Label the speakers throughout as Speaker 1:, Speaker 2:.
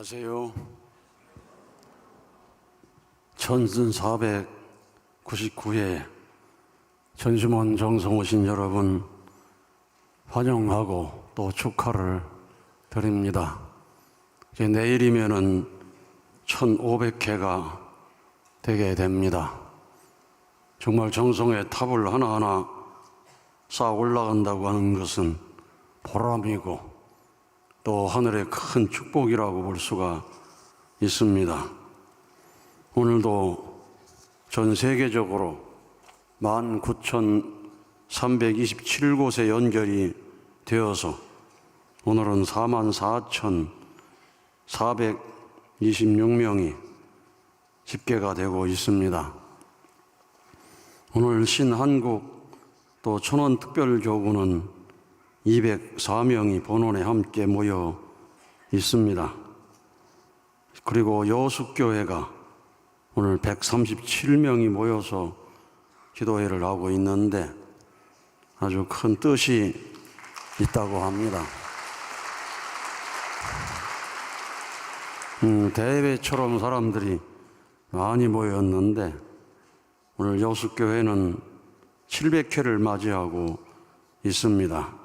Speaker 1: 안녕하세요. 1499회 천심원 정성 오신 여러분 환영하고 또 축하를 드립니다. 이제 내일이면은 1500회가 되게 됩니다. 정말 정성의 탑을 하나하나 쌓아 올라간다고 하는 것은 보람이고 또 하늘의 큰 축복이라고 볼 수가 있습니다. 오늘도 전 세계적으로 19,327곳에 연결이 되어서 오늘은 44,426명이 집계가 되고 있습니다. 오늘 신한국 또 천원특별교구는 204명이 본원에 함께 모여 있습니다. 그리고 여숙교회가 오늘 137명이 모여서 기도회를 하고 있는데 아주 큰 뜻이 있다고 합니다. 대회처럼 사람들이 많이 모였는데 오늘 여숙교회는 700회를 맞이하고 있습니다.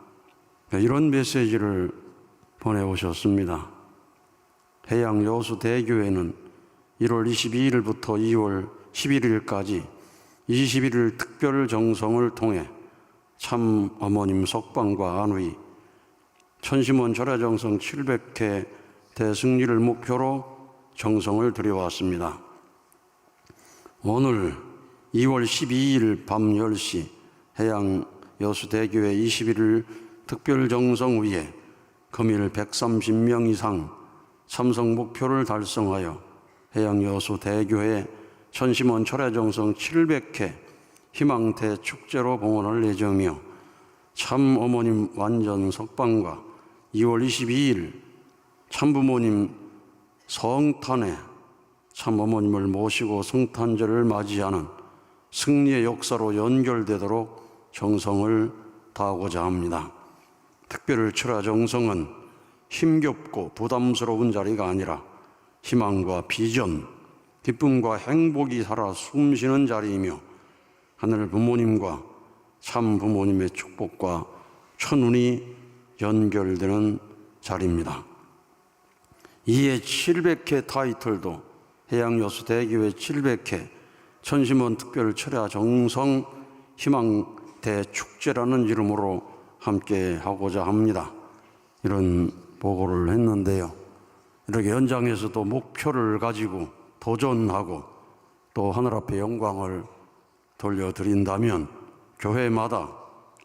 Speaker 1: 이런 메시지를 보내오셨습니다. 해양여수대교회는 1월 22일부터 2월 11일까지 21일 특별정성을 통해 참 어머님 석방과 안위, 천심원 절야정성 700회 대승리를 목표로 정성을 드려왔습니다. 오늘 2월 12일 밤 10시 해양여수대교회 21일 특별정성 위에 금일 130명 이상 참석 목표를 달성하여 해양여수대교회 천심원 절야정성 700회 희망대 축제로 봉헌할 예정이며 참 어머님 완전 석방과 2월 22일 참부모님 성탄에 참 어머님을 모시고 성탄절을 맞이하는 승리의 역사로 연결되도록 정성을 다하고자 합니다. 특별 철야정성은 힘겹고 부담스러운 자리가 아니라 희망과 비전, 기쁨과 행복이 살아 숨쉬는 자리이며 하늘 부모님과 참 부모님의 축복과 천운이 연결되는 자리입니다. 이에 700회 타이틀도 해양여수대교회 700회 천심원 특별 철야정성 희망대축제라는 이름으로 함께 하고자 합니다. 이런 보고를 했는데요. 이렇게 현장에서도 목표를 가지고 도전하고 또 하늘 앞에 영광을 돌려드린다면 교회마다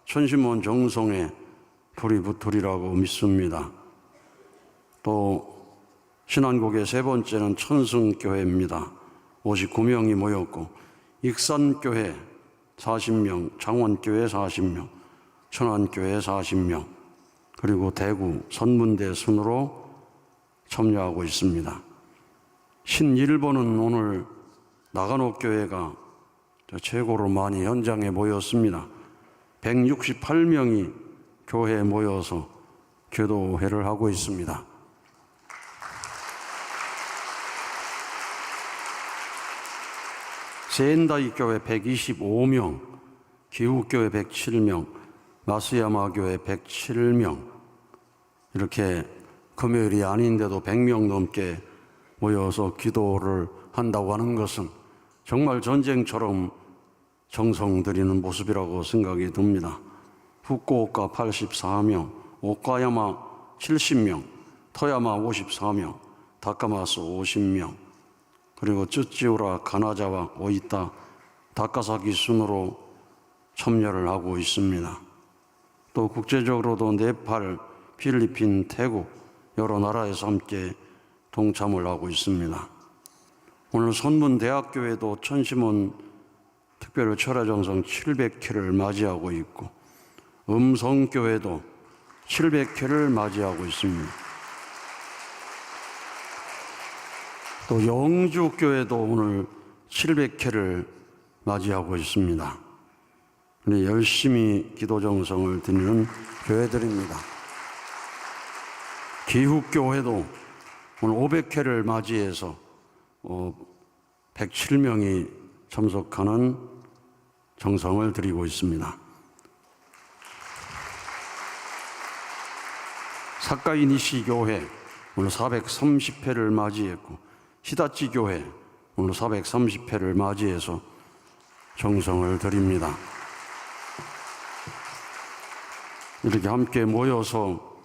Speaker 1: 천심원 정성에 불이 붙으리라고 믿습니다. 또 신한국의 세 번째는 천승교회입니다. 59명이 모였고 익산교회 40명, 장원교회 40명, 천안교회 40명, 그리고 대구 선문대 순으로 참여하고 있습니다. 신일본은 오늘 나가노교회가 최고로 많이 현장에 모였습니다. 168명이 교회에 모여서 기도회를 하고 있습니다. 세엔다이 교회 125명, 기후교회 107명, 마스야마 교회 107명, 이렇게 금요일이 아닌데도 100명 넘게 모여서 기도를 한다고 하는 것은 정말 전쟁처럼 정성 들이는 모습이라고 생각이 듭니다. 후쿠오카 84명, 오카야마 70명, 토야마 54명, 다카마스 50명, 그리고 쯔찌우라, 가나자와 오이타, 다카사키 순으로 참여를 하고 있습니다. 또 국제적으로도 네팔, 필리핀, 태국 여러 나라에서 함께 동참을 하고 있습니다. 오늘 선문대학교에도 천심원 특별 철야정성 700회를 맞이하고 있고 음성교회도 700회를 맞이하고 있습니다. 또 영주교회도 오늘 700회를 맞이하고 있습니다. 열심히 기도정성을 드리는 교회들입니다. 기후교회도 오늘 500회를 맞이해서 107명이 참석하는 정성을 드리고 있습니다. 사카이 니시 교회 오늘 430회를 맞이했고, 히다치 교회 오늘 430회를 맞이해서 정성을 드립니다. 이렇게 함께 모여서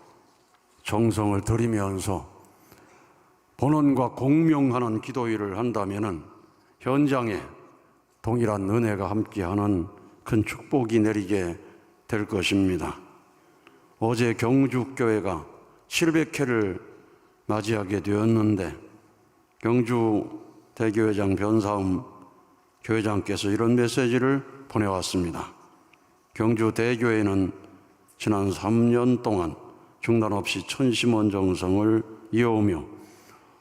Speaker 1: 정성을 드리면서 본원과 공명하는 기도일을 한다면은 현장에 동일한 은혜가 함께하는 큰 축복이 내리게 될 것입니다. 어제 경주교회가 700회를 맞이하게 되었는데, 경주 대교회장 변사음 교회장께서 이런 메시지를 보내왔습니다. 경주 대교회는 지난 3년 동안 중단 없이 천심원 정성을 이어오며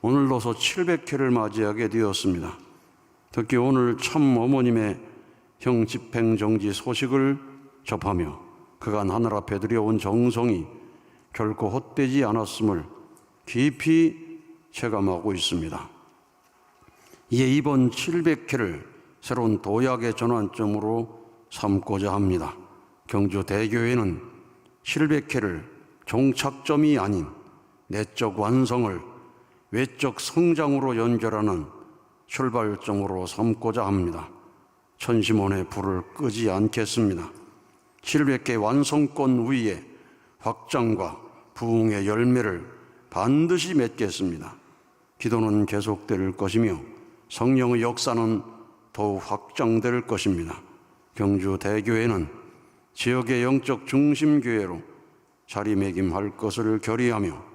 Speaker 1: 오늘로서 700회를 맞이하게 되었습니다. 특히 오늘 참 어머님의 형 집행정지 소식을 접하며 그간 하늘 앞에 드려온 정성이 결코 헛되지 않았음을 깊이 체감하고 있습니다. 이에 이번 700회를 새로운 도약의 전환점으로 삼고자 합니다. 경주 대교회는 700회를 종착점이 아닌 내적 완성을 외적 성장으로 연결하는 출발점으로 삼고자 합니다. 천심원의 불을 끄지 않겠습니다. 700회 완성권 위에 확장과 부흥의 열매를 반드시 맺겠습니다. 기도는 계속될 것이며 성령의 역사는 더욱 확장될 것입니다. 경주 대교회는 지역의 영적 중심교회로 자리매김할 것을 결의하며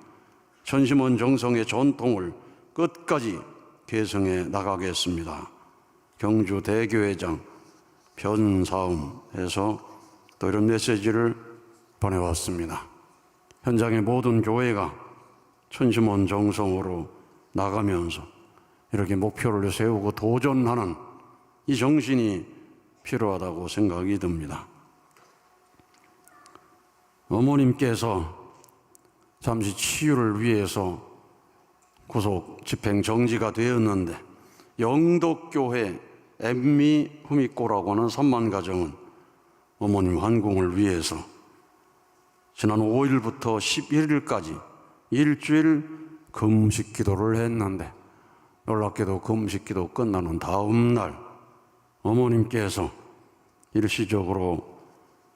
Speaker 1: 천심원 정성의 전통을 끝까지 계승해 나가겠습니다. 경주 대교회장 변사음에서 또 이런 메시지를 보내왔습니다. 현장의 모든 교회가 천심원 정성으로 나가면서 이렇게 목표를 세우고 도전하는 이 정신이 필요하다고 생각이 듭니다. 어머님께서 잠시 치유를 위해서 구속 집행 정지가 되었는데, 영덕교회 엠미 후미코라고 하는 3만 가정은 어머님 환궁을 위해서 지난 5일부터 11일까지 일주일 금식 기도를 했는데, 놀랍게도 금식 기도 끝나는 다음 날 어머님께서 일시적으로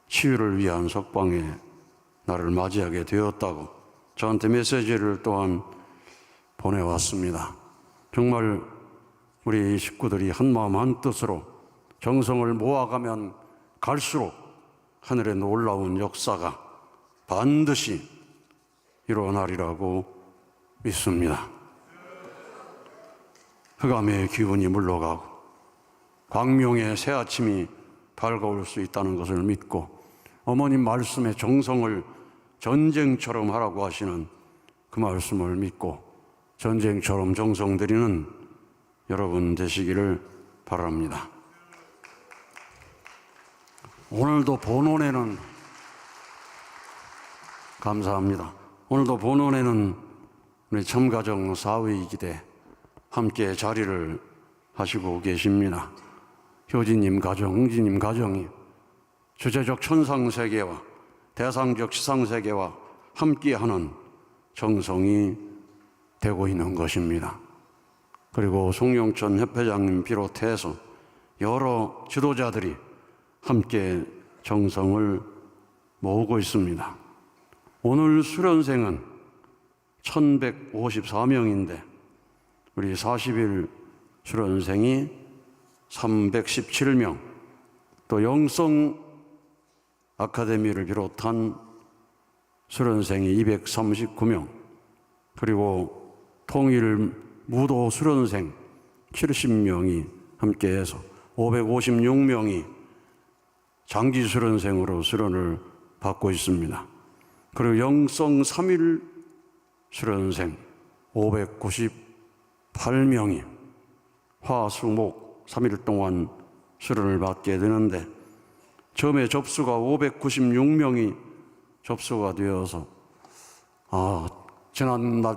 Speaker 1: 치유를 위한 석방의 날을 맞이하게 되었다고 저한테 메시지를 또한 보내왔습니다. 정말 우리 식구들이 한마음 한뜻으로 정성을 모아가면 갈수록 하늘의 놀라운 역사가 반드시 일어나리라고 믿습니다. 흑암의 기운이 물러가고 광명의 새 아침이 밝아올 수 있다는 것을 믿고, 어머님 말씀에 정성을 전쟁처럼 하라고 하시는 그 말씀을 믿고 전쟁처럼 정성 드리는 여러분 되시기를 바랍니다. 오늘도 본원에는 감사합니다. 오늘도 본원에는 우리 참가정 사위기대 함께 자리를 하시고 계십니다. 효진님 가정, 흥진님 가정이 주제적 천상세계와 대상적 시상세계와 함께하는 정성이 되고 있는 것입니다. 그리고 송영천 협회장님 비롯해서 여러 지도자들이 함께 정성을 모으고 있습니다. 오늘 수련생은 1154명인데 우리 40일 수련생이 317명, 또 영성 아카데미를 비롯한 수련생이 239명, 그리고 통일 무도 수련생 70명이 함께해서 556명이 장기 수련생으로 수련을 받고 있습니다. 그리고 영성 3일 수련생 598명이 화수목 3일 동안 수련을 받게 되는데, 처음에 접수가 596명이 접수가 되어서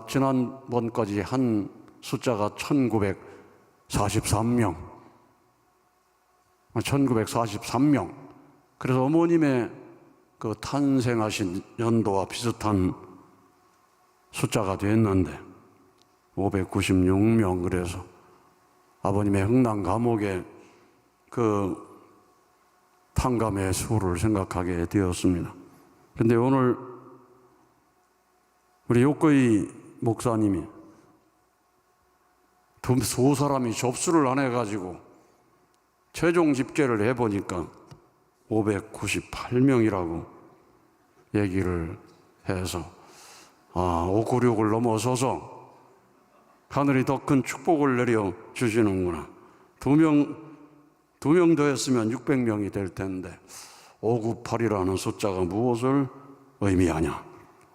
Speaker 1: 지난번까지 한 숫자가 1943명. 1943명. 그래서 어머님의 그 탄생하신 연도와 비슷한 숫자가 됐는데 596명. 그래서 아버님의 흥남 감옥의 그 탕감의 수를 생각하게 되었습니다. 그런데 오늘 우리 요거이 목사님이 두 사람이 접수를 안 해가지고 최종 집계를 해보니까 598명이라고 얘기를 해서 596을 넘어서서 하늘이 더 큰 축복을 내려 주시는구나. 두 명 더 했으면 600명이 될 텐데 598이라는 숫자가 무엇을 의미하냐.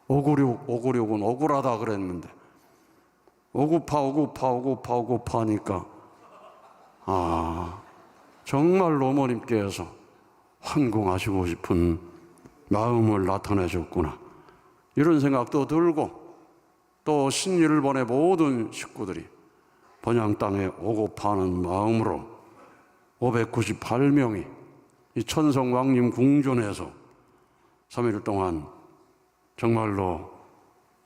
Speaker 1: 596은 억울하다 그랬는데 598 하니까 정말로 어머님께서 환궁하시고 싶은 마음을 나타내셨구나. 이런 생각도 들고 또 신일본의 모든 식구들이 번양 땅에 오고 파는 마음으로 598명이 이 천성왕님 궁전에서 3일 동안 정말로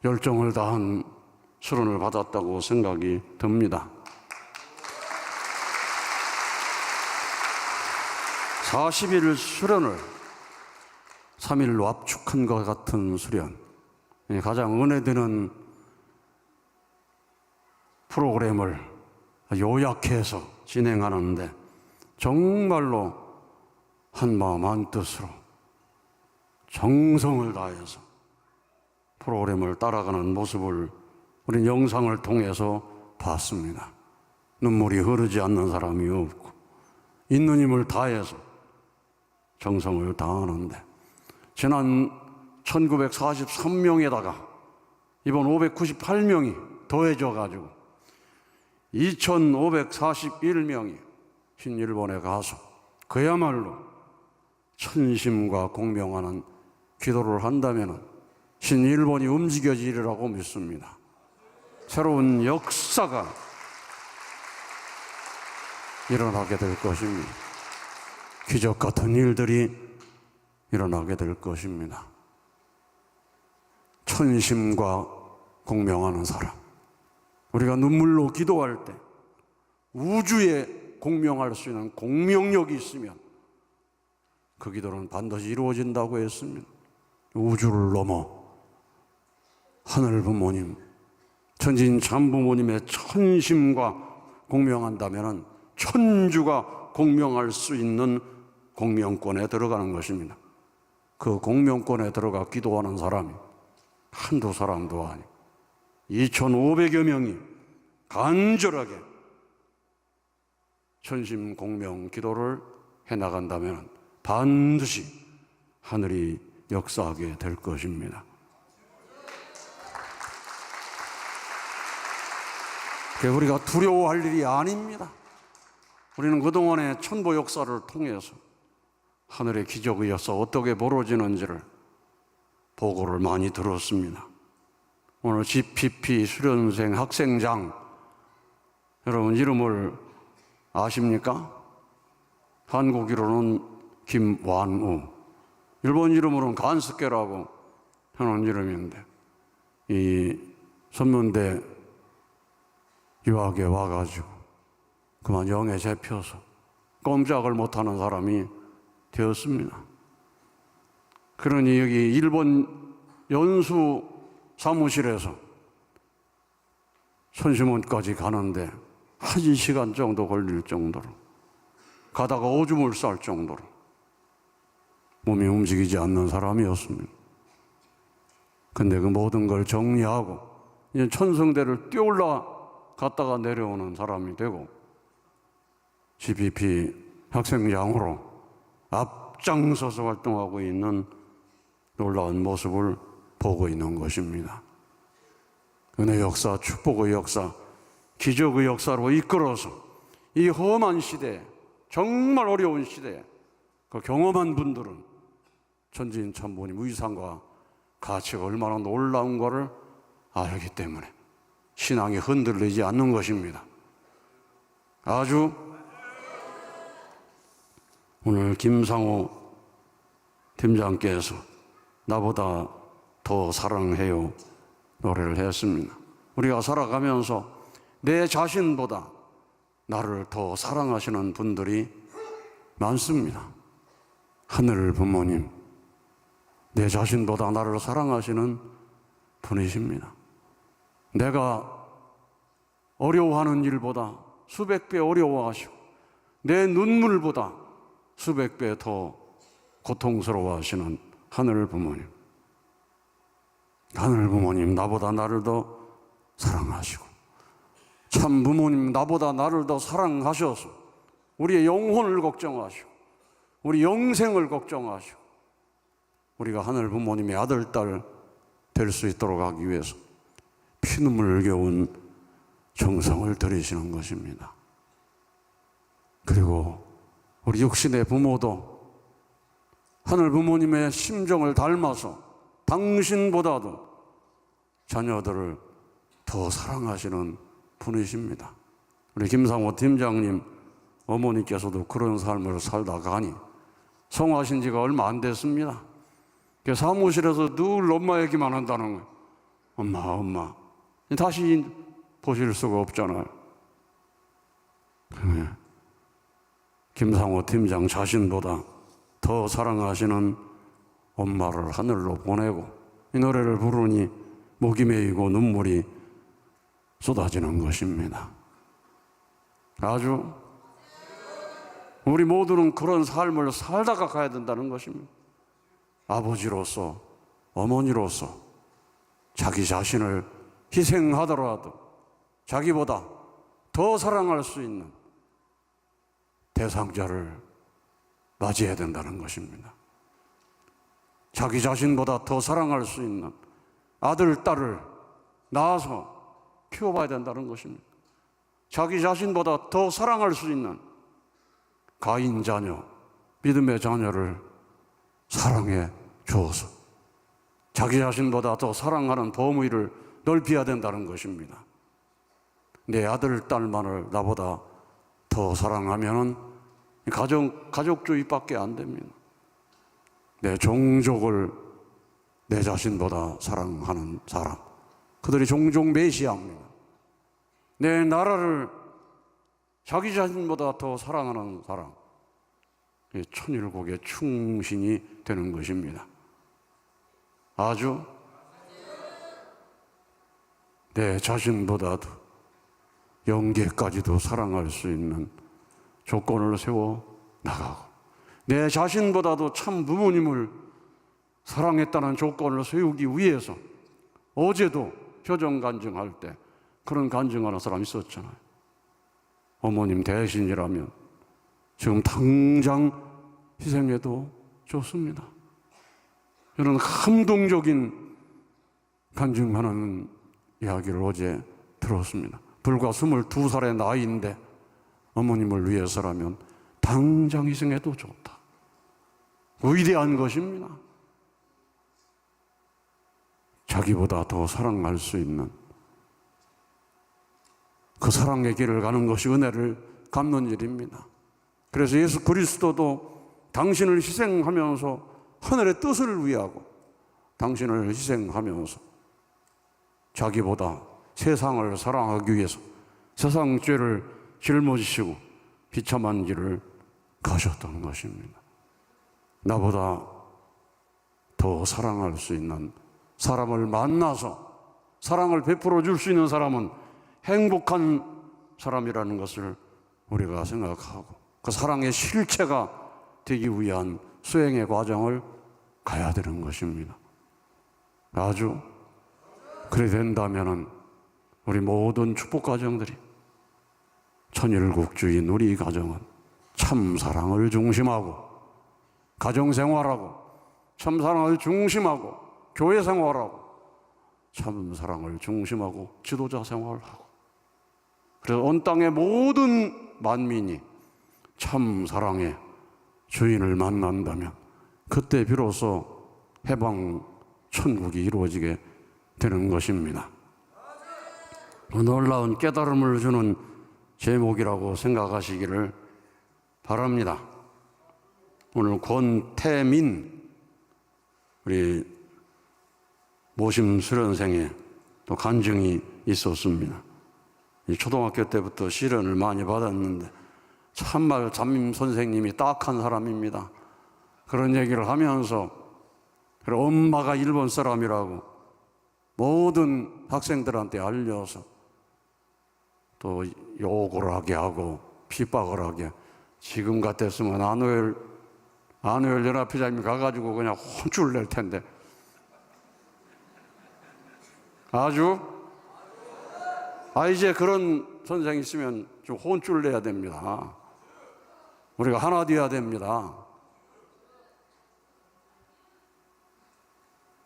Speaker 1: 열정을 다한 수련을 받았다고 생각이 듭니다. 40일 수련을 3일로 압축한 것 같은 수련, 가장 은혜되는 프로그램을 요약해서 진행하는데 정말로 한마음 한뜻으로 정성을 다해서 프로그램을 따라가는 모습을 우린 영상을 통해서 봤습니다. 눈물이 흐르지 않는 사람이 없고 있는 힘을 다해서 정성을 다하는데 지난 1943명에다가 이번 598명이 더해져 가지고 2541명이 신일본에 가서 그야말로 천심과 공명하는 기도를 한다면 신일본이 움직여지리라고 믿습니다. 새로운 역사가 일어나게 될 것입니다. 기적 같은 일들이 일어나게 될 것입니다. 천심과 공명하는 사람. 우리가 눈물로 기도할 때 우주에 공명할 수 있는 공명력이 있으면 그 기도는 반드시 이루어진다고 했습니다. 우주를 넘어 하늘 부모님, 천진 참부모님의 천심과 공명한다면 천주가 공명할 수 있는 공명권에 들어가는 것입니다. 그 공명권에 들어가 기도하는 사람이 한두 사람도 아니고 2,500여 명이 간절하게 천심 공명 기도를 해나간다면 반드시 하늘이 역사하게 될 것입니다. 우리가 두려워할 일이 아닙니다. 우리는 그동안의 천보 역사를 통해서 하늘의 기적의 역사 어떻게 벌어지는지를 보고를 많이 들었습니다. 오늘 GPP 수련생 학생장 여러분 이름을 아십니까? 한국 이름은 김완우, 일본 이름으로는 간스케라고 하는 이름인데 이 선문대 유학에 와가지고 그만 영에 잡혀서 꼼짝을 못하는 사람이 되었습니다. 그러니 여기 일본 연수 사무실에서 선심원까지 가는데 1시간 정도 걸릴 정도로 가다가 오줌을 쌀 정도로 몸이 움직이지 않는 사람이었습니다. 근데 그 모든 걸 정리하고 이제 천성대를 뛰어올라 갔다가 내려오는 사람이 되고 GPP 학생장으로 앞장서서 활동하고 있는 놀라운 모습을 보고 있는 것입니다. 은혜의 역사, 축복의 역사, 기적의 역사로 이끌어서 이 험한 시대에, 정말 어려운 시대에 그 경험한 분들은 천지인 참부님 의상과 가치가 얼마나 놀라운 것을 알기 때문에 신앙이 흔들리지 않는 것입니다. 아주 오늘 김상호 팀장께서 나보다 더 사랑해요 노래를 했습니다. 우리가 살아가면서 내 자신보다 나를 더 사랑하시는 분들이 많습니다. 하늘 부모님, 내 자신보다 나를 사랑하시는 분이십니다. 내가 어려워하는 일보다 수백 배 어려워하시고 내 눈물보다 수백 배 더 고통스러워하시는 하늘 부모님. 하늘 부모님, 나보다 나를 더 사랑하시고 참 부모님, 나보다 나를 더 사랑하셔서 우리의 영혼을 걱정하시고 우리 영생을 걱정하시고 우리가 하늘 부모님의 아들, 딸 될 수 있도록 하기 위해서 피눈물 겨운 정성을 들이시는 것입니다. 그리고 우리 육신의 부모도 하늘 부모님의 심정을 닮아서 당신보다도 자녀들을 더 사랑하시는 분이십니다. 우리 김상호 팀장님 어머니께서도 그런 삶을 살다가니 성화하신 지가 얼마 안 됐습니다. 사무실에서 늘 엄마 얘기만 한다는 거예요. 엄마, 엄마. 다시 보실 수가 없잖아요. 김상호 팀장 자신보다 더 사랑하시는 엄마를 하늘로 보내고 이 노래를 부르니 목이 메이고 눈물이 쏟아지는 것입니다. 아주 우리 모두는 그런 삶을 살다가 가야 된다는 것입니다. 아버지로서, 어머니로서 자기 자신을 희생하더라도 자기보다 더 사랑할 수 있는 대상자를 맞이해야 된다는 것입니다. 자기 자신보다 더 사랑할 수 있는 아들, 딸을 낳아서 키워봐야 된다는 것입니다. 자기 자신보다 더 사랑할 수 있는 가인 자녀, 믿음의 자녀를 사랑해 주어서 자기 자신보다 더 사랑하는 범위를 넓혀야 된다는 것입니다. 내 아들, 딸만을 나보다 더 사랑하면은 가족주의밖에 안 됩니다. 내 종족을 내 자신보다 사랑하는 사람, 그들이 종종 메시아입니다. 내 나라를 자기 자신보다 더 사랑하는 사람, 천일국의 충신이 되는 것입니다. 아주 내 자신보다도 영계까지도 사랑할 수 있는 조건을 세워 나가고 내 자신보다도 참 부모님을 사랑했다는 조건을 세우기 위해서 어제도 효정 간증할 때 그런 간증하는 사람이 있었잖아요. 어머님 대신이라면 지금 당장 희생해도 좋습니다. 이런 감동적인 간증하는 이야기를 어제 들었습니다. 불과 22살의 나이인데 어머님을 위해서라면 당장 희생해도 좋다. 위대한 것입니다. 자기보다 더 사랑할 수 있는 그 사랑의 길을 가는 것이 은혜를 갚는 일입니다. 그래서 예수 그리스도도 당신을 희생하면서 하늘의 뜻을 위하고 당신을 희생하면서 자기보다 세상을 사랑하기 위해서 세상 죄를 짊어지시고 비참한 길을 가셨던 것입니다. 나보다 더 사랑할 수 있는 사람을 만나서 사랑을 베풀어 줄 수 있는 사람은 행복한 사람이라는 것을 우리가 생각하고 그 사랑의 실체가 되기 위한 수행의 과정을 가야 되는 것입니다. 아주 그래 된다면은 우리 모든 축복 가정들이 천일국주인 우리 가정은 참 사랑을 중심하고 가정 생활하고 참 사랑을 중심하고 교회 생활하고 참 사랑을 중심하고 지도자 생활하고 그래서 온 땅의 모든 만민이 참 사랑의 주인을 만난다면 그때 비로소 해방 천국이 이루어지게 되는 것입니다. 놀라운 깨달음을 주는 제목이라고 생각하시기를 바랍니다. 오늘 권태민 우리 모심 수련생의 또 간증이 있었습니다. 초등학교 때부터 시련을 많이 받았는데 참말 담임 선생님이 딱한 사람입니다. 그런 얘기를 하면서 엄마가 일본 사람이라고 모든 학생들한테 알려서 또 욕을 하게 하고 핍박을 하게, 지금 같았으면 안호열 연합회장님이 가가지고 그냥 혼쭐 낼 텐데 이제 그런 선생이 있으면 좀 혼쭐 내야 됩니다. 우리가 하나 되어야 됩니다.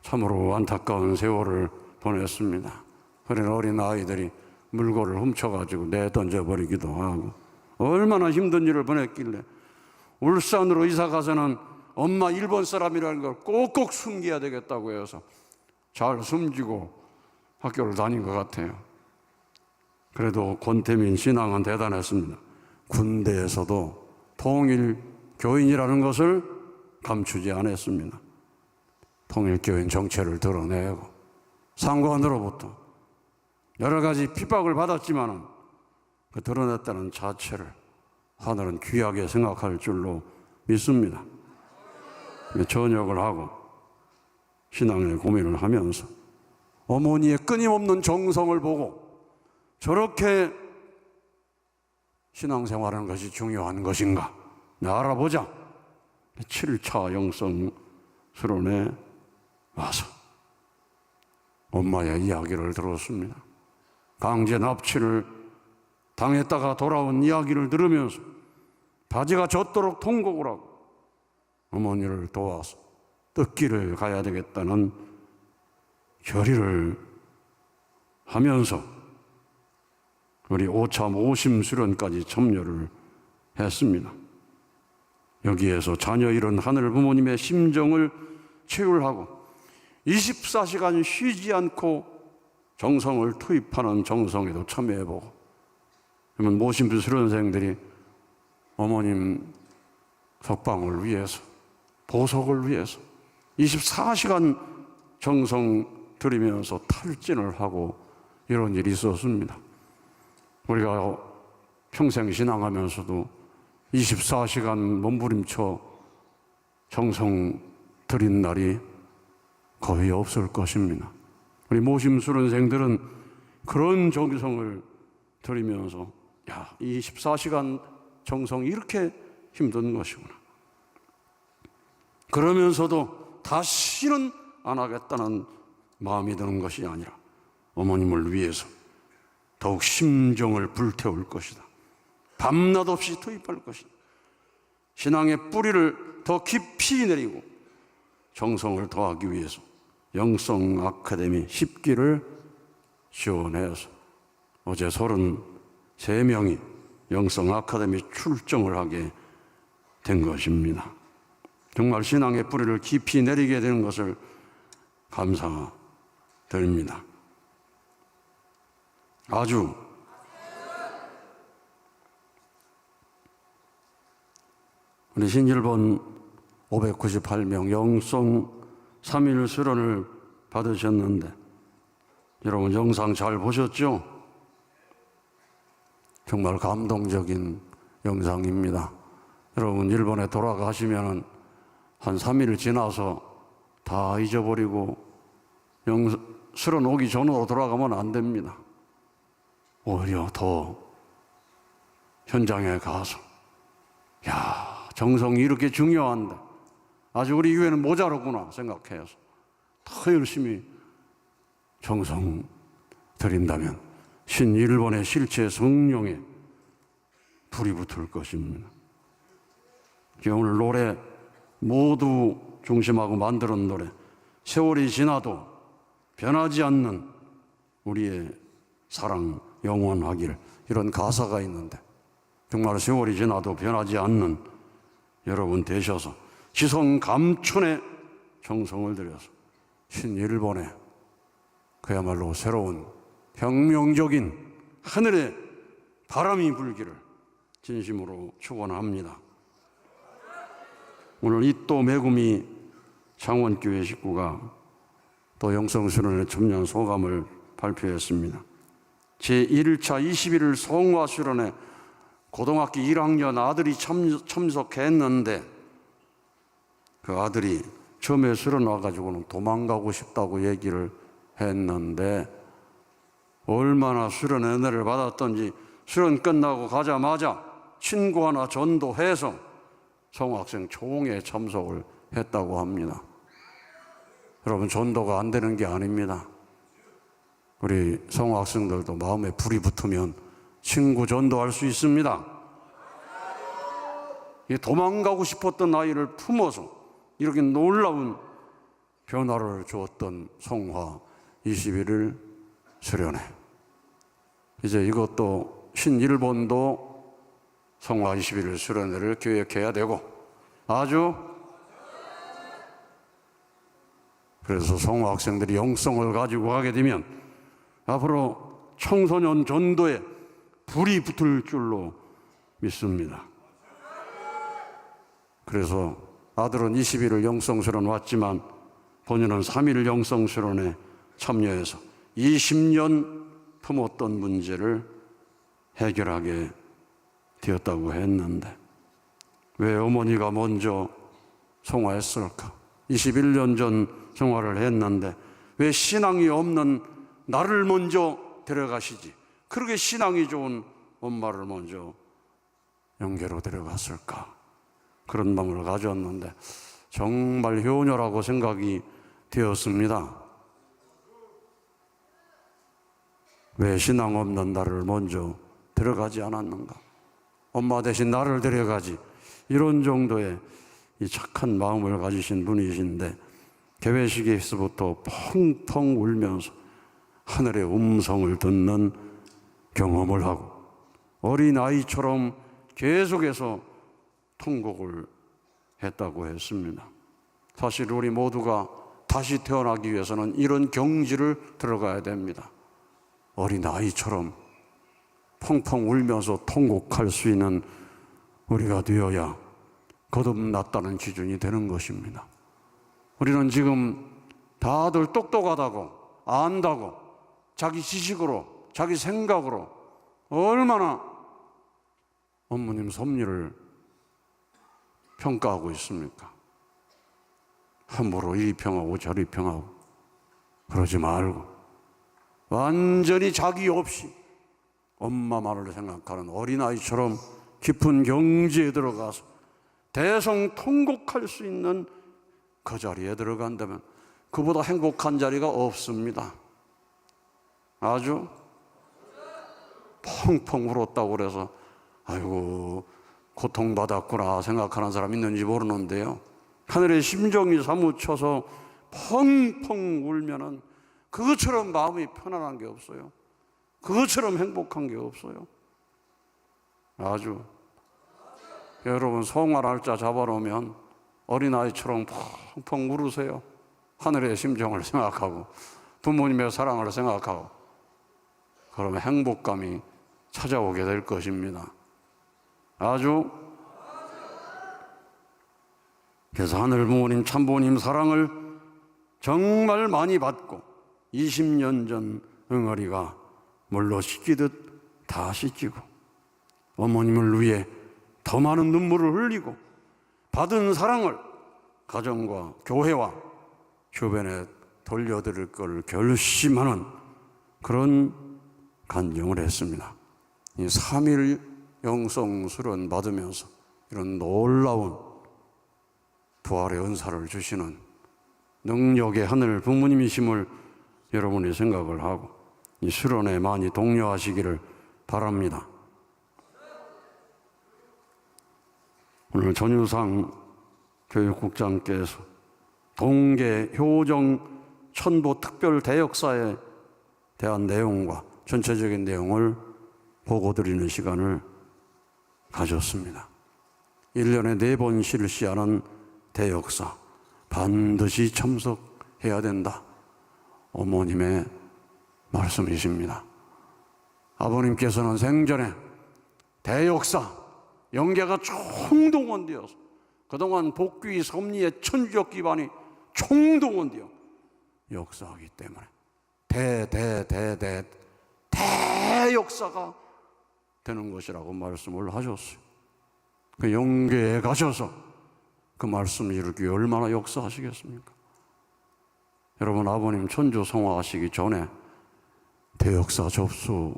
Speaker 1: 참으로 안타까운 세월을 보냈습니다. 그런 어린 아이들이 물건을 훔쳐가지고 내던져버리기도 하고 얼마나 힘든 일을 보냈길래 울산으로 이사 가서는 엄마 일본 사람이라는 걸 꼭꼭 숨겨야 되겠다고 해서 잘 숨기고 학교를 다닌 것 같아요. 그래도 권태민 신앙은 대단했습니다. 군대에서도 통일 교인이라는 것을 감추지 않았습니다. 통일 교인 정체를 드러내고 상관으로부터 여러 가지 핍박을 받았지만 그 드러냈다는 자체를 하늘은 귀하게 생각할 줄로 믿습니다. 전역을 하고 신앙의 고민을 하면서 어머니의 끊임없는 정성을 보고 저렇게 신앙생활하는 것이 중요한 것인가 알아보자. 7차 영성 수련회 와서 엄마의 이야기를 들었습니다. 강제 납치를 당했다가 돌아온 이야기를 들으면서 바지가 젖도록 통곡을 하고 어머니를 도와서 뜻길을 가야 되겠다는 결의를 하면서 우리 5차 모심 수련까지 참여를 했습니다. 여기에서 자녀 잃은 하늘 부모님의 심정을 치유하고 24시간 쉬지 않고 정성을 투입하는 정성에도 참여해보고, 그러면 모심부 수련생들이 어머님 석방을 위해서, 보석을 위해서 24시간 정성 들이면서 탈진을 하고 이런 일이 있었습니다. 우리가 평생 신앙하면서도 24시간 몸부림쳐 정성 들인 날이 거의 없을 것입니다. 우리 모심 수련생들은 그런 정성을 들이면서 24시간 정성이 이렇게 힘든 것이구나. 그러면서도 다시는 안 하겠다는 마음이 드는 것이 아니라 어머님을 위해서 더욱 심정을 불태울 것이다. 밤낮 없이 투입할 것이다. 신앙의 뿌리를 더 깊이 내리고 정성을 더하기 위해서 영성 아카데미 10기를 지원해서 어제 33명이 영성 아카데미 출정을 하게 된 것입니다. 정말 신앙의 뿌리를 깊이 내리게 되는 것을 감사드립니다. 우리 신일본 598명 영성 3일 수련을 받으셨는데 여러분 영상 잘 보셨죠? 정말 감동적인 영상입니다. 여러분 일본에 돌아가시면 한 3일 지나서 다 잊어버리고 수련 오기 전으로 돌아가면 안 됩니다. 오히려 더 현장에 가서 정성이 이렇게 중요한데 아직 우리 교회는 모자르구나 생각해서 더 열심히 정성 드린다면 신일본의 실체 성령에 불이 붙을 것입니다. 오늘 노래 모두 중심하고 만드는 노래 세월이 지나도 변하지 않는 우리의 사랑 영원하길, 이런 가사가 있는데 정말 세월이 지나도 변하지 않는 여러분 되셔서 지성 감춘의 정성을 들여서 신일본에 그야말로 새로운 혁명적인 하늘의 바람이 불기를 진심으로 축원합니다. 오늘 이 또 매구미 창원교회 식구가 또 영성수련회 참여한 소감을 발표했습니다. 제1차 21일 성화수련회 고등학교 1학년 아들이 참석했는데 그 아들이 처음에 수련 와가지고는 도망가고 싶다고 얘기를 했는데 얼마나 수련 은혜를 받았던지 수련 끝나고 가자마자 친구 하나 전도해서 성학생 총회에 참석을 했다고 합니다. 여러분, 전도가 안 되는 게 아닙니다. 우리 성학생들도 마음에 불이 붙으면 친구 전도할 수 있습니다. 도망가고 싶었던 아이를 품어서 이렇게 놀라운 변화를 주었던 성화 21일 수련회. 이제 이것도 신일본도 성화 21일 수련회를 계획해야 되고 아주 그래서 성화 학생들이 영성을 가지고 가게 되면 앞으로 청소년 전도에 불이 붙을 줄로 믿습니다. 그래서 아들은 21일 영성수련 왔지만 본인은 3일 영성수련에 참여해서 20년 품었던 문제를 해결하게 되었다고 했는데 왜 어머니가 먼저 성화했을까? 21년 전 성화를 했는데 왜 신앙이 없는 나를 먼저 데려가시지? 그렇게 신앙이 좋은 엄마를 먼저 영계로 데려갔을까? 그런 마음을 가졌는데 정말 효녀라고 생각이 되었습니다. 왜 신앙 없는 나를 먼저 데려가지 않았는가? 엄마 대신 나를 데려가지. 이런 정도의 이 착한 마음을 가지신 분이신데 개회식에서부터 펑펑 울면서 하늘의 음성을 듣는 경험을 하고 어린아이처럼 계속해서 통곡을 했다고 했습니다. 사실 우리 모두가 다시 태어나기 위해서는 이런 경지를 들어가야 됩니다. 어린아이처럼 펑펑 울면서 통곡할 수 있는 우리가 되어야 거듭났다는 기준이 되는 것입니다. 우리는 지금 다들 똑똑하다고 안다고 자기 지식으로 자기 생각으로 얼마나 어머님 섭리를 평가하고 있습니까? 함부로 이리 평하고 저리 평하고 그러지 말고 완전히 자기 없이 엄마 말을 생각하는 어린아이처럼 깊은 경지에 들어가서 대성통곡할 수 있는 그 자리에 들어간다면 그보다 행복한 자리가 없습니다. 아주 펑펑 울었다고 그래서 아이고 고통받았구나 생각하는 사람 있는지 모르는데요, 하늘의 심정이 사무쳐서 펑펑 울면은 그것처럼 마음이 편안한 게 없어요. 그것처럼 행복한 게 없어요. 아주 여러분 성화 날짜 잡아놓으면 어린아이처럼 펑펑 울으세요. 하늘의 심정을 생각하고 부모님의 사랑을 생각하고 그러면 행복감이 찾아오게 될 것입니다. 아주 그래서 하늘 부모님 참부모님 사랑을 정말 많이 받고 20년 전 응어리가 물로 씻기듯 다 씻기고 어머님을 위해 더 많은 눈물을 흘리고 받은 사랑을 가정과 교회와 주변에 돌려드릴 걸 결심하는 그런 간증을 했습니다. 이 3일 영성수련 받으면서 이런 놀라운 부활의 은사를 주시는 능력의 하늘 부모님이심을 여러분이 생각을 하고 이 수련에 많이 독려하시기를 바랍니다. 오늘 전유상 교육국장께서 동계 효정 천보 특별 대역사에 대한 내용과 전체적인 내용을 보고드리는 시간을 가졌습니다. 1년에 4번 실시하는 대역사 반드시 참석해야 된다. 어머님의 말씀이십니다. 아버님께서는 생전에 대역사, 영계가 총동원되어서 그동안 복귀 섭리의 천주적 기반이 총동원되어 역사하기 때문에 대역사가 되는 것이라고 말씀을 하셨어요. 그 영계에 가셔서 그 말씀을 이루기 얼마나 역사하시겠습니까? 여러분, 아버님 천주 성화하시기 전에 대역사 접수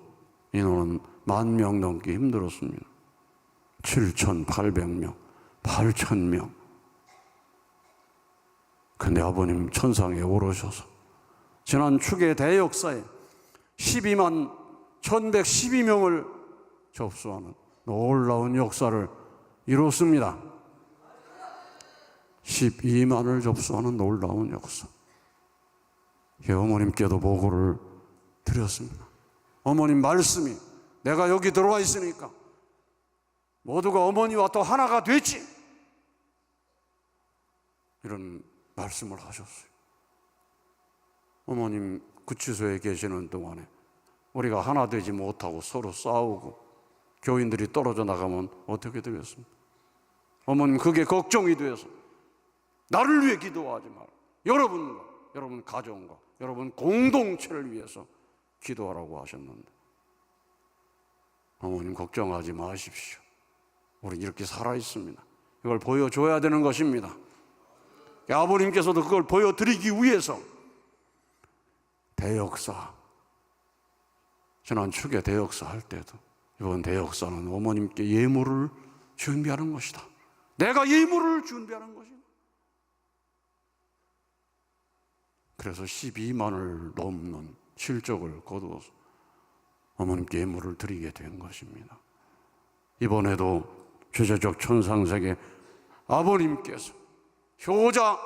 Speaker 1: 인원은 10,000명 넘기 힘들었습니다. 7,800명, 8,000명. 근데 아버님 천상에 오르셔서 지난 축의 대역사에 12만 1,112명을 접수하는 놀라운 역사를 이뤘습니다. 12만을 접수하는 놀라운 역사. 어머님께도 보고를 드렸습니다. 어머님 말씀이 내가 여기 들어와 있으니까 모두가 어머니와 또 하나가 됐지, 이런 말씀을 하셨어요. 어머님 구치소에 계시는 동안에 우리가 하나 되지 못하고 서로 싸우고 교인들이 떨어져 나가면 어떻게 되겠습니까? 어머님 그게 걱정이 돼서 나를 위해 기도하지 마라, 여러분과 여러분 가정과 여러분 공동체를 위해서 기도하라고 하셨는데, 어머님 걱정하지 마십시오. 우리 이렇게 살아있습니다. 이걸 보여줘야 되는 것입니다. 아버님께서도 그걸 보여드리기 위해서 대역사, 지난 축에 대역사 할 때도 이번 대역사는 어머님께 예물을 준비하는 것이다, 내가 예물을 준비하는 것이다. 그래서 12만을 넘는 실적을 거두어서 어머님께 예물을 드리게 된 것입니다. 이번에도 죄제적 천상세계 아버님께서 효자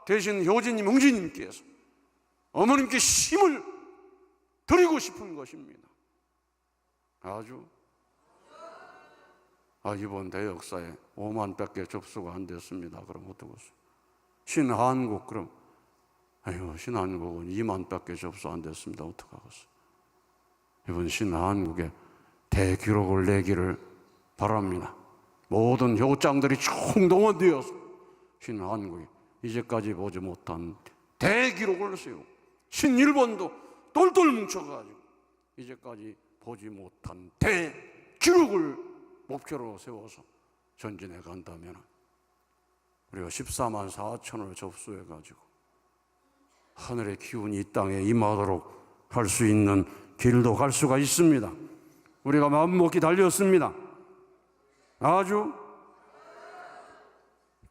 Speaker 1: 대신 효진님, 응지님께서 어머님께 힘을 드리고 싶은 것입니다. 이번 대역사에 5만밖에 접수가 안 됐습니다. 그럼 어떡하겠어요? 신한국, 그럼 신한국은 2만밖에 접수 안 됐습니다. 어떡하겠어요? 이번 신한국에 대기록을 내기를 바랍니다. 모든 효장들이 총동원되어서 신한국에 이제까지 보지 못한 대기록을 세우고, 신일본도 똘똘 뭉쳐가지고 이제까지 보지 못한 대기록을 목표로 세워서 전진해 간다면 우리가 14만 4천을 접수해가지고 하늘의 기운이 이 땅에 임하도록 할 수 있는 길도 갈 수가 있습니다. 우리가 마음먹기 달렸습니다. 아주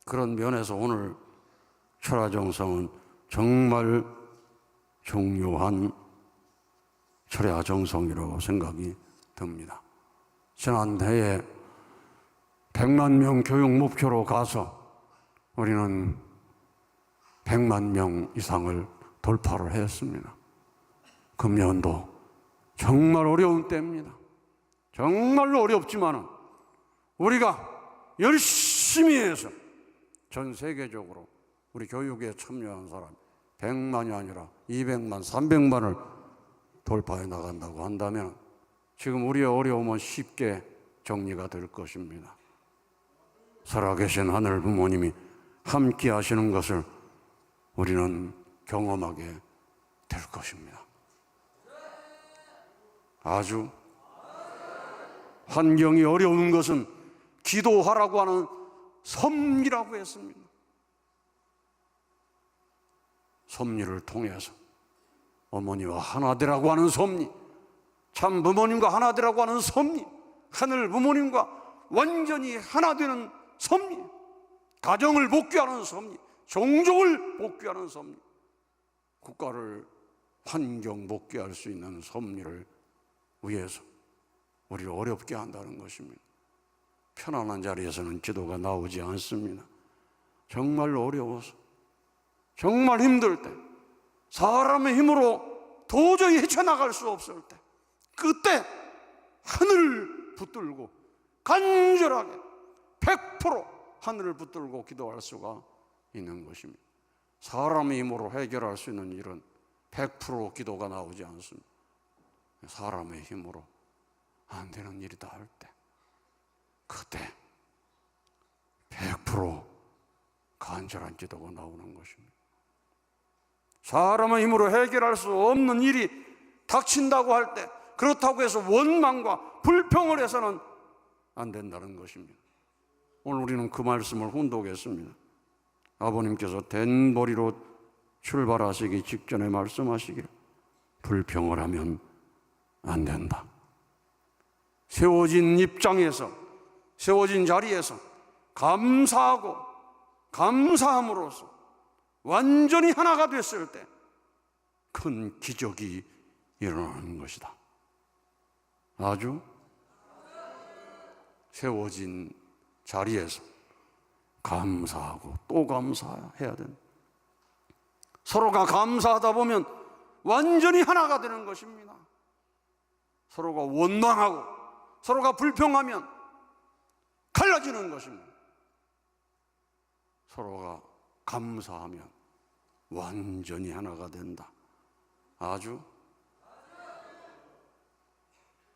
Speaker 1: 그런 면에서 오늘 철야정성은 정말 중요한 철야정성이라고 생각이 듭니다. 지난해에 100만 명 교육 목표로 가서 우리는 100만 명 이상을 돌파를 했습니다. 금년도 정말 어려운 때입니다. 정말로 어렵지만 우리가 열심히 해서 전 세계적으로 우리 교육에 참여한 사람 100만이 아니라 200만, 300만을 돌파해 나간다고 한다면 지금 우리의 어려움은 쉽게 정리가 될 것입니다. 살아계신 하늘 부모님이 함께 하시는 것을 우리는 경험하게 될 것입니다. 아주 환경이 어려운 것은 기도하라고 하는 섭리라고 했습니다. 섭리를 통해서 어머니와 하나 되라고 하는 섭리, 참 부모님과 하나 되라고 하는 섭리, 하늘 부모님과 완전히 하나 되는 섭리, 가정을 복귀하는 섭리, 종족을 복귀하는 섭리, 국가를 환경 복귀할 수 있는 섭리를 위해서 우리를 어렵게 한다는 것입니다. 편안한 자리에서는 기도가 나오지 않습니다. 정말 어려워서, 정말 힘들 때, 사람의 힘으로 도저히 헤쳐나갈 수 없을 때, 그때 하늘을 붙들고 간절하게 100% 하늘을 붙들고 기도할 수가 있는 것입니다. 사람의 힘으로 해결할 수 있는 일은 100% 기도가 나오지 않습니다. 사람의 힘으로 안 되는 일이다 할 때, 그때 100% 간절한 기도가 나오는 것입니다. 사람의 힘으로 해결할 수 없는 일이 닥친다고 할 때, 그렇다고 해서 원망과 불평을 해서는 안 된다는 것입니다. 오늘 우리는 그 말씀을 훈독했습니다. 아버님께서 된머리로 출발하시기 직전에 말씀하시기를, 불평을 하면 안 된다. 세워진 입장에서, 세워진 자리에서 감사하고 감사함으로써 완전히 하나가 됐을 때 큰 기적이 일어나는 것이다. 아주 세워진 자리에서 감사하고 또 감사해야 된다. 서로가 감사하다 보면 완전히 하나가 되는 것입니다. 서로가 원망하고 서로가 불평하면 갈라지는 것입니다. 서로가 감사하면 완전히 하나가 된다. 아주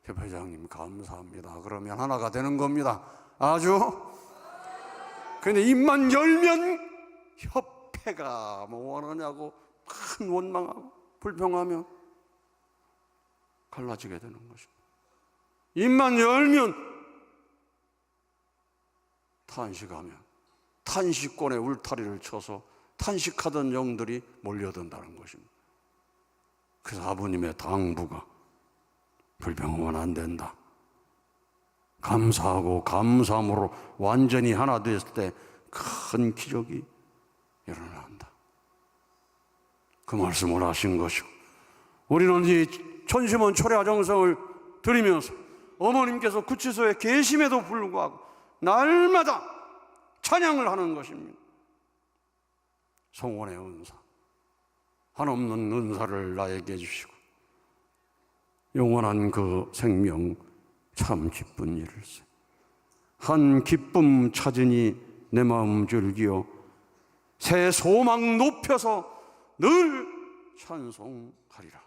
Speaker 1: 협회장님 감사합니다. 그러면 하나가 되는 겁니다. 아주. 그런데 입만 열면 협회가 뭐 원하냐고 큰 원망하고 불평하면 갈라지게 되는 것입니다. 입만 열면 탄식하면 탄식권의 울타리를 쳐서 탄식하던 영들이 몰려든다는 것입니다. 그래서 아버님의 당부가 불평하면 안 된다. 감사하고 감사함으로 완전히 하나 됐을 때 큰 기적이 일어난다. 그 말씀을 하신 것이고, 우리는 이 천심원 초래아정성을 드리면서 어머님께서 구치소에 계심에도 불구하고 날마다 찬양을 하는 것입니다. 성원의 은사, 한없는 은사를 나에게 주시고 영원한 그 생명 참 기쁜 일일세. 한 기쁨 찾으니 내 마음 즐기어 새 소망 높여서 늘 찬송하리라.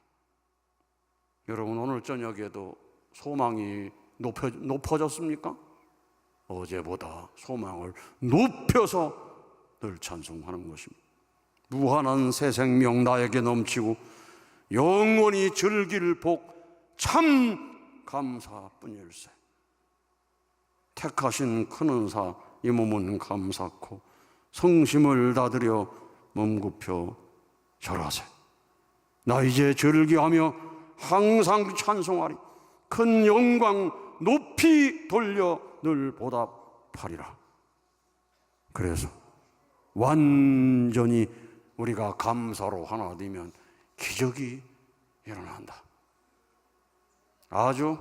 Speaker 1: 여러분, 오늘 저녁에도 소망이 높아졌습니까? 어제보다 소망을 높여서 늘 찬송하는 것입니다. 무한한 새 생명 나에게 넘치고 영원히 즐길 복 참 감사뿐일세. 택하신 큰 은사 이 몸은 감사코 성심을 다드려 몸 굽혀 절하세. 나 이제 즐기하며 항상 찬송하리. 큰 영광 높이 돌려 늘 보답하리라. 그래서 완전히 우리가 감사로 하나 되면 기적이 일어난다. 아주.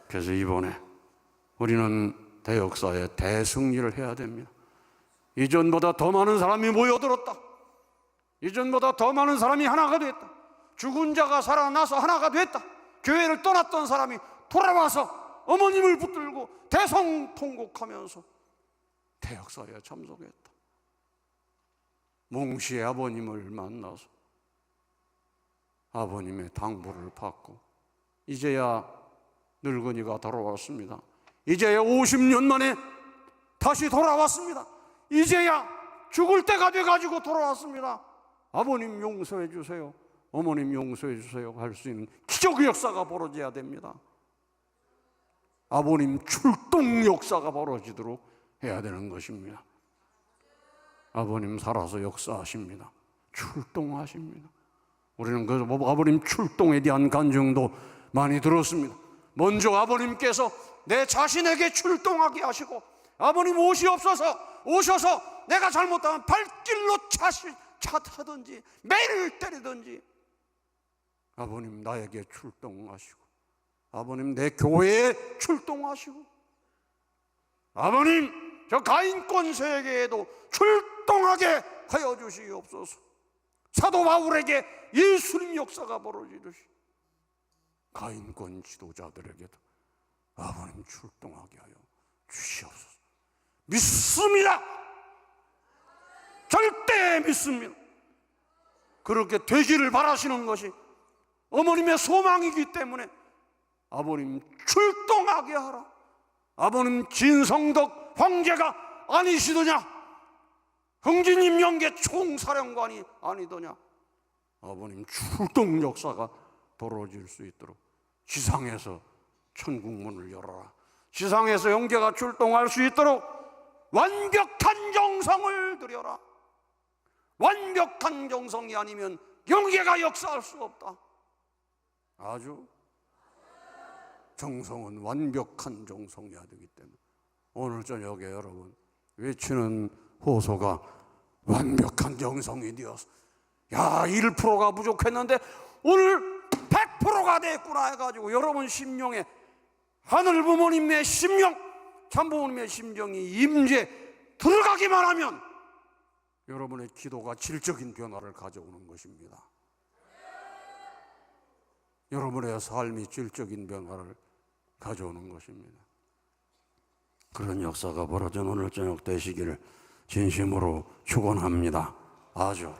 Speaker 1: 그래서 이번에 우리는 대역사의 대승리를 해야 됩니다. 이전보다 더 많은 사람이 모여들었다. 이전보다 더 많은 사람이 하나가 됐다. 죽은 자가 살아나서 하나가 됐다. 교회를 떠났던 사람이 돌아와서 어머님을 붙들고 대성통곡하면서 대역사에 참석했다. 몽시의 아버님을 만나서 아버님의 당부를 받고 이제야 늙은이가 돌아왔습니다. 이제야 50년 만에 다시 돌아왔습니다. 이제야 죽을 때가 돼가지고 돌아왔습니다. 아버님 용서해 주세요, 어머님 용서해 주세요 할 수 있는 기적 역사가 벌어져야 됩니다. 아버님 출동 역사가 벌어지도록 해야 되는 것입니다. 아버님 살아서 역사하십니다. 출동하십니다. 우리는 그 아버님 출동에 대한 간증도 많이 들었습니다. 먼저 아버님께서 내 자신에게 출동하게 하시고, 아버님 오셔서 내가 잘못하면 발길로 차 타든지 매를 때리든지 아버님 나에게 출동하시고, 아버님 내 교회에 출동하시고, 아버님 저 가인권 세계에도 출동하게 하여 주시옵소서. 사도 바울에게 예수님 역사가 벌어지듯이 가인권 지도자들에게도 아버님 출동하게 하여 주시옵소서. 믿습니다. 절대 믿습니다. 그렇게 되기를 바라시는 것이 어머님의 소망이기 때문에 아버님 출동하게 하라. 아버님 진성덕 황제가 아니시더냐? 흥진임 영계 총사령관이 아니더냐? 아버님 출동 역사가 벌어질 수 있도록 지상에서 천국문을 열어라. 지상에서 영계가 출동할 수 있도록 완벽한 정성을 들여라. 완벽한 정성이 아니면 영계가 역사할 수 없다. 아주 정성은 완벽한 정성이어야 되기 때문에 오늘 저녁에 여러분 외치는 호소가 완벽한 정성이 되어서 야 1%가 부족했는데 오늘 100%가 됐구나 해가지고 여러분 심령에 하늘 부모님의 심령, 참부모님의 심정이 임재 들어가기만 하면 여러분의 기도가 질적인 변화를 가져오는 것입니다. 여러분의 삶이 질적인 변화를 가져오는 것입니다. 그런 역사가 벌어진 오늘 저녁 되시기를 진심으로 축원합니다. 아주